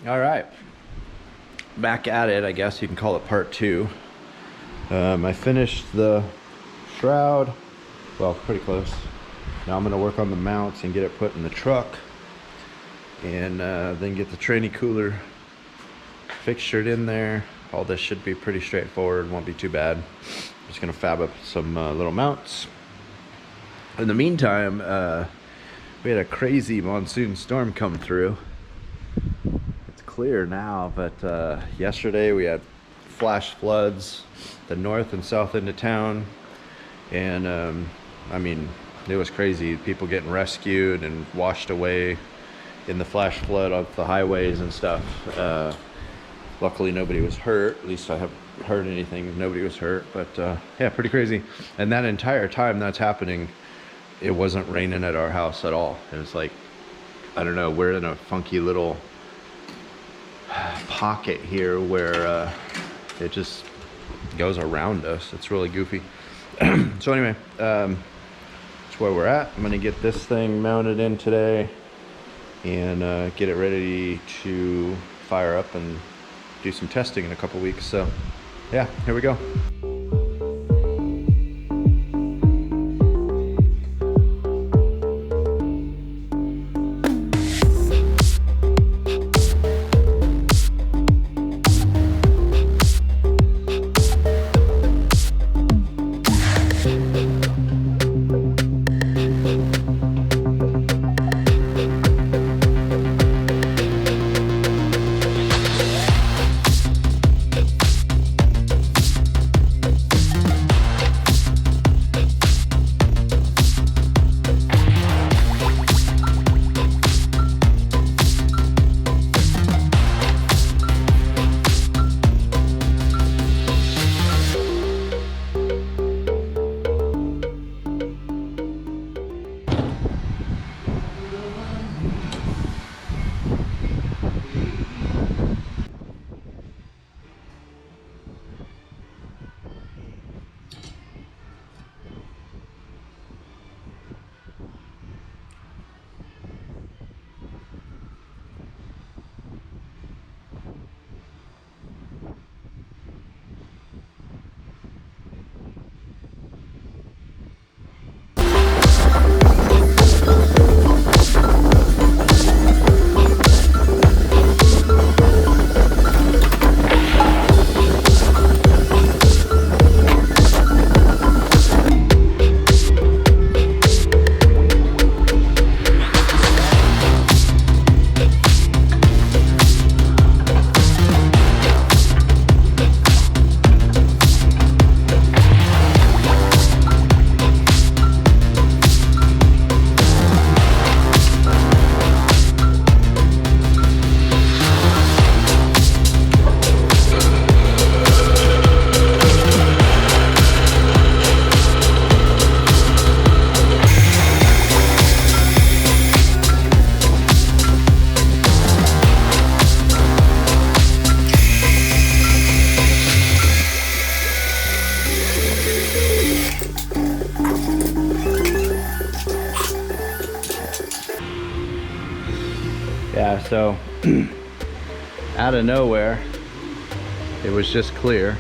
All right, back at it. I guess you can call it part two. I finished the shroud, well, pretty close. Now I'm gonna work on the mounts and get it put in the truck, and then get the tranny cooler fixtured in there. All this should be pretty straightforward, won't be too bad. I'm just gonna fab up some little mounts. In the meantime, we had a crazy monsoon storm come through. It's clear now, but yesterday we had flash floods the north and south end of town, and I mean, it was crazy. People getting rescued and washed away in the flash flood off the highways and stuff. Luckily nobody was hurt. At least I haven't heard anything. Nobody was hurt, but yeah, pretty crazy. And that entire time that's happening, it wasn't raining at our house at all. It was like, I don't know, we're in a funky little pocket here where it just goes around us. It's really goofy. So anyway, that's where we're at. I'm gonna get this thing mounted in today and get it ready to fire up and do some testing in a couple weeks. So yeah, here we go. Yeah, so out of nowhere, it was just clear.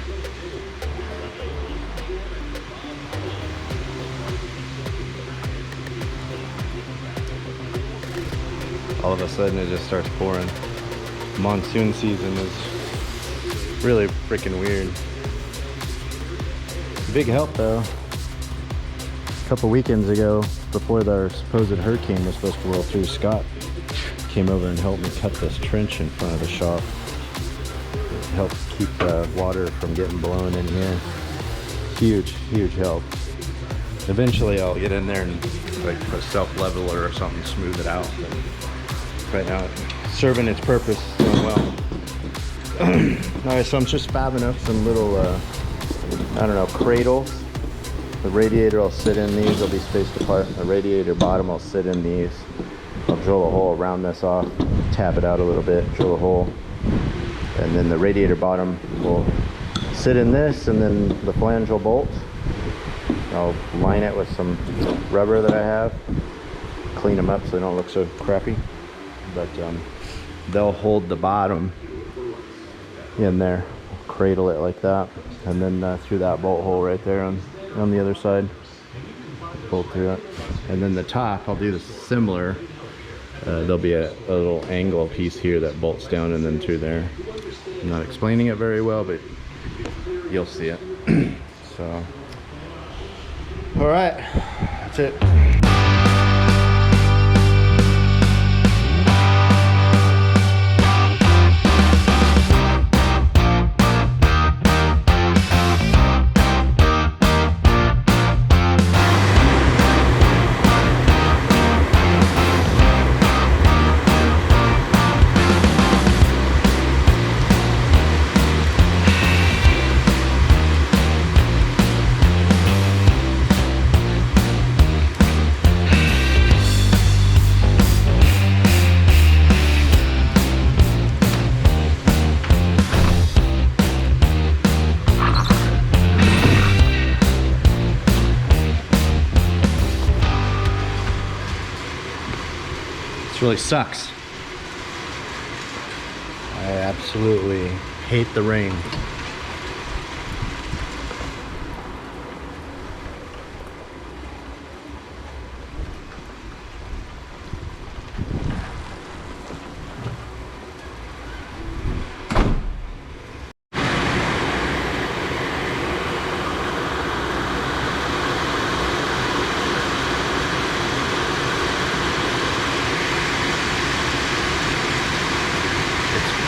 All of a sudden it just starts pouring. Monsoon season is really freaking weird. Big help though. A couple weekends ago, before our supposed hurricane was supposed to roll through, Scott came over and helped me cut this trench in front of the shop. It helped keep the water from getting blown in here. Huge, huge help. Eventually I'll get in there and like put a self-leveler or something, smooth it out. But right now it's serving its purpose, doing well. Alright, so I'm just fabbing up some little, I don't know, cradles. The radiator will sit in these, they'll be spaced apart. The radiator bottom will sit in these. I'll drill a hole, round this off, tap it out a little bit, drill a hole, and then the radiator bottom will sit in this, and then the flange will bolt. I'll line it with some rubber that I have, clean them up so they don't look so crappy. But they'll hold the bottom in there, cradle it like that, and then through that bolt hole right there on the other side, bolt through it. And then the top, I'll do the similar. There'll be a little angle piece here that bolts down and then through there. I'm not explaining it very well, but you'll see it. So, all right, that's it. This really sucks. I absolutely hate the rain.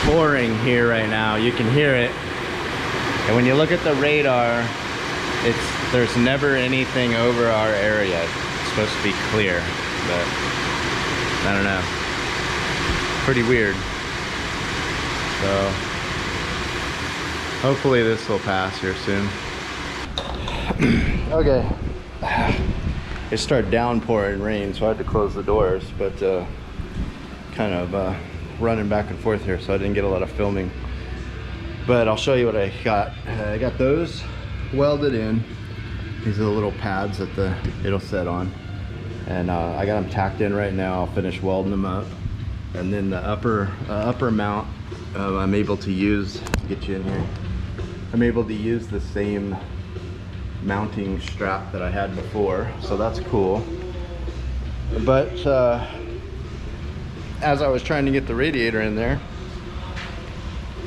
Pouring here right now, you can hear it, and when you look at the radar, there's never anything over our area. It's supposed to be clear, but I don't know, pretty weird. So hopefully this will pass here soon. Okay, it started downpouring rain, so I had to close the doors, but kind of running back and forth here, so I didn't get a lot of filming, but I'll show you what I got. I got those welded in. These are the little pads that it'll set on, and I got them tacked in right now. I'll finish welding them up, and then the upper mount I'm able to use, get you in here, I'm able to use the same mounting strap that I had before, so that's cool. But as I was trying to get the radiator in there,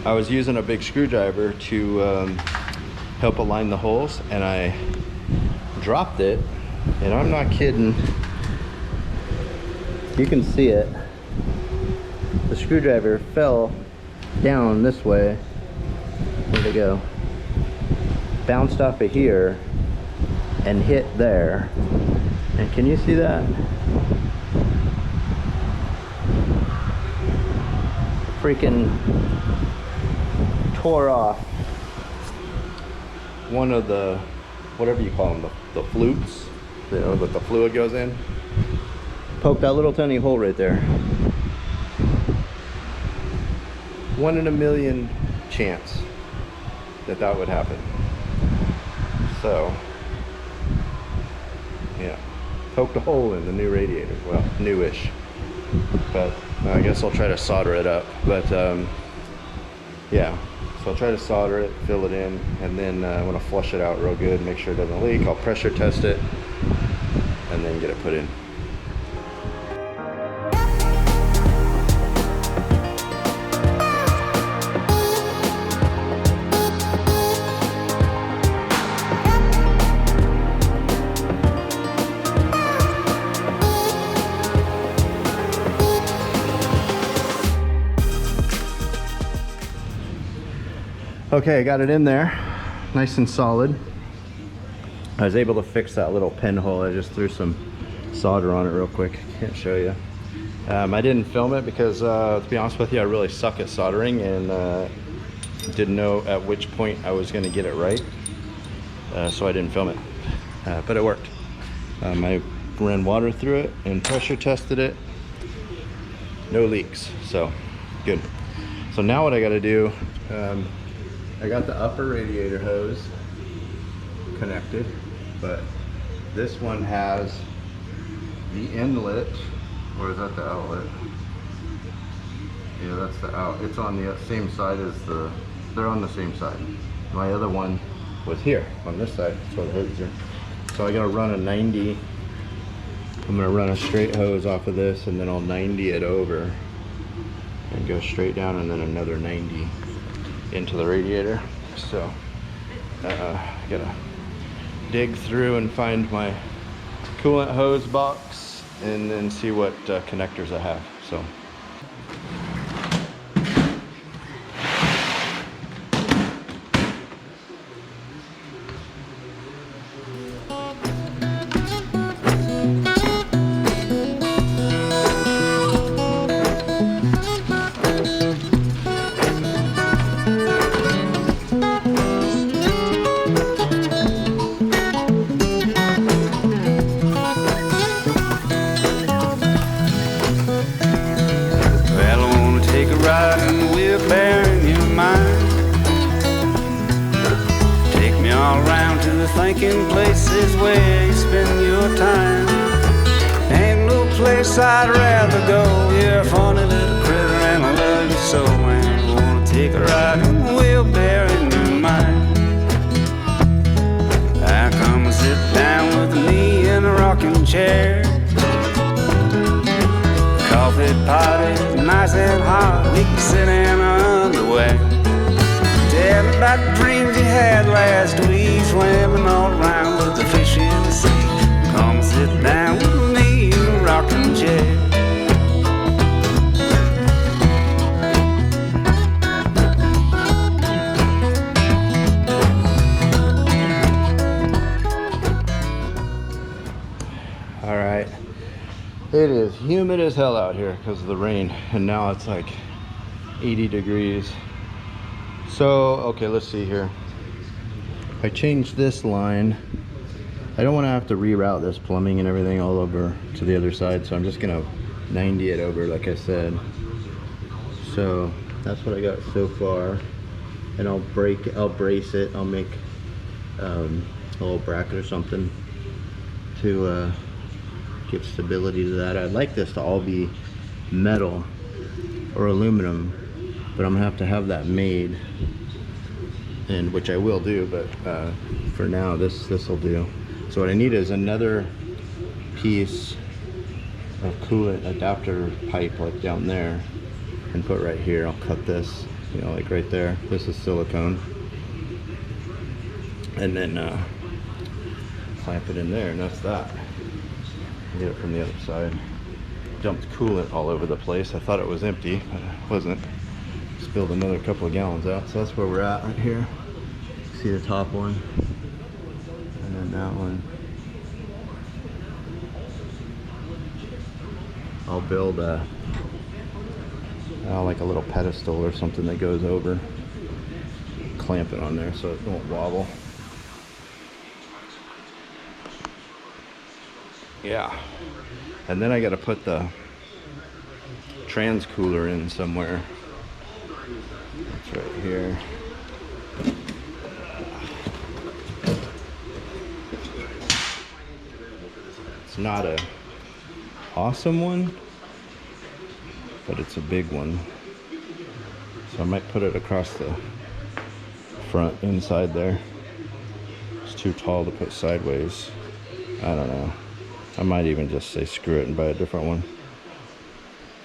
I was using a big screwdriver to help align the holes, and I dropped it, and I'm not kidding, you can see it, the screwdriver fell down this way. Where'd it go? Bounced off of here and hit there, and can you see that? Freaking tore off one of the, whatever you call them, the flutes, you know, that the fluid goes in. Poked that little tiny hole right there. 1 in a million chance that would happen. So yeah, poked a hole in the new radiator. Well, newish, but I guess I'll try to solder it up. But yeah, so I'll try to solder it, fill it in, and then I want to flush it out real good, make sure it doesn't leak. I'll pressure test it and then get it put in. Okay, I got it in there, nice and solid. I was able to fix that little pinhole. I just threw some solder on it real quick. Can't show you. I didn't film it because, to be honest with you, I really suck at soldering, and didn't know at which point I was going to get it right, so I didn't film it. But it worked. I ran water through it and pressure tested it. No leaks, so good. So now what I got to do, I got the upper radiator hose connected, but this one has the inlet, or is that the outlet? Yeah, that's the out. It's on the same side as the, they're on the same side. My other one was here, on this side. That's where the hoses are. So I gotta run a 90. I'm gonna run a straight hose off of this, and then I'll 90 it over and go straight down, and then another 90 into the radiator. So I gotta dig through and find my coolant hose box and then see what connectors I have. So thinking places where you spend your time. Ain't no place I'd rather go. You're a funny little critter and I love you so, man. I wanna take a ride and we'll bear in your mind. I come and sit down with me in a rocking chair. The coffee pot is nice and hot. We can sit in our underwear. Tell me about the dreams you had last week, swimming all around with the fish in the sea. Come sit down with me in a rocking chair. all right, it is humid as hell out here because of the rain, and now it's like 80 degrees. So, okay, let's see here. I changed this line. I don't want to have to reroute this plumbing and everything all over to the other side, so I'm just gonna 90 it over, like I said. So that's what I got so far, and I'll brace it. I'll make a little bracket or something to give stability to that. I'd like this to all be metal or aluminum, but I'm gonna have that made, and which I will do, but for now this will do. So what I need is another piece of coolant adapter pipe, like down there, and put right here. I'll cut this, you know, like right there. This is silicone, and then clamp it in there, and that's that. Get it from the other side. Dumped coolant all over the place. I thought it was empty, but it wasn't. Spilled another couple of gallons out, so that's where we're at right here. See the top one, and then that one. I'll build like a little pedestal or something that goes over, clamp it on there so it won't wobble. Yeah, and then I got to put the trans cooler in somewhere. It's right here. It's not a awesome one, but it's a big one. So I might put it across the front inside there. It's too tall to put sideways. I don't know. I might even just say screw it and buy a different one.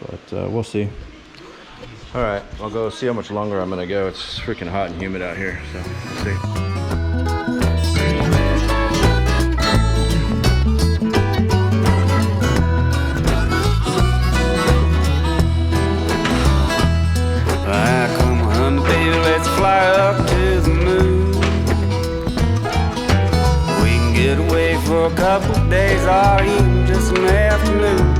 But we'll see. All right, I'll go see how much longer I'm gonna go. It's freaking hot and humid out here, so we'll see. Come on, baby, let's fly up to the moon. We can get away for a couple of days or even just an afternoon.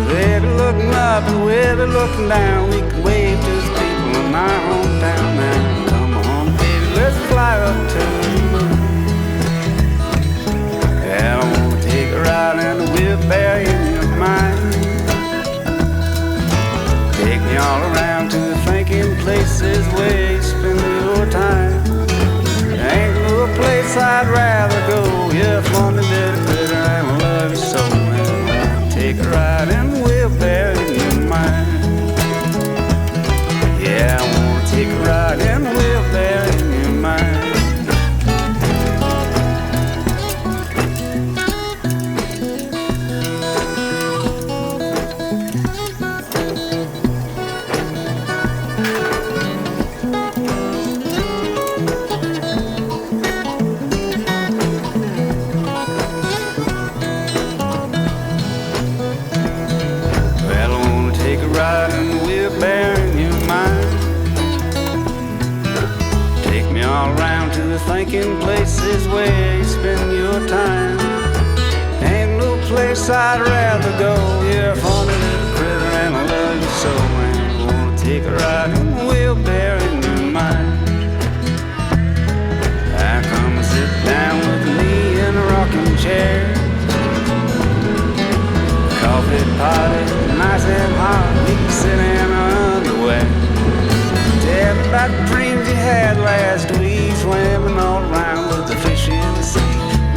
They be looking up and we'll be looking down. We can wave to the people in my hometown now. Come on, baby, let's fly up to the moon. Yeah, I wanna take a ride and we'll bury in your mind. Take me all around to the thinking places where you spend your time. There ain't no place I'd rather go. You're a funny little critter and I love you so, man. Take a ride and we'll bear in your mind. thinking places where you spend your time. Ain't no place I'd rather go. You're a funny little critter and I love you so, man. I wanna take a ride in the wheelbarrow in your mind. I come and sit down with me in a rocking chair. Coffee pot is nice and hot. We can sit in our underwear. Tell me about the dreams you had last week, swimming all around with the fish in the sea.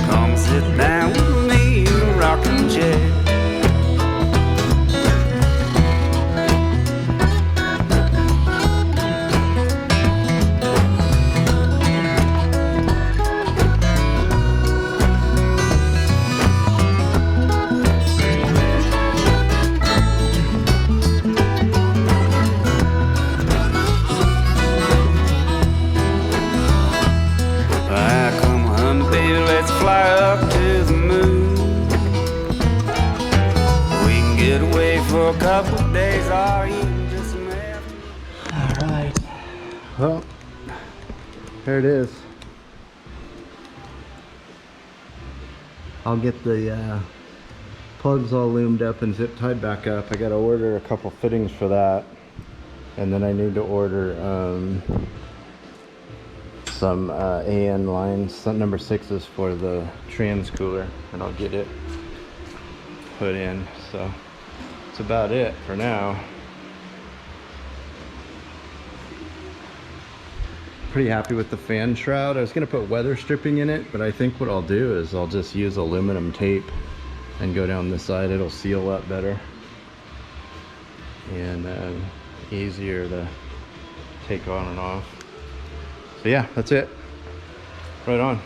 Come and sit down with me in a rocking chair. For a couple of days or even just some afternoon. All right. Well, there it is. I'll get the plugs all loomed up and zip tied back up. I gotta order a couple fittings for that, and then I need to order some AN lines, some number 6s for the trans cooler, and I'll get it put in. So that's about it for now. Pretty happy with the fan shroud. I was gonna put weather stripping in it, but I think what I'll do is I'll just use aluminum tape and go down this side. It'll seal up better and easier to take on and off. So yeah, that's it. Right on.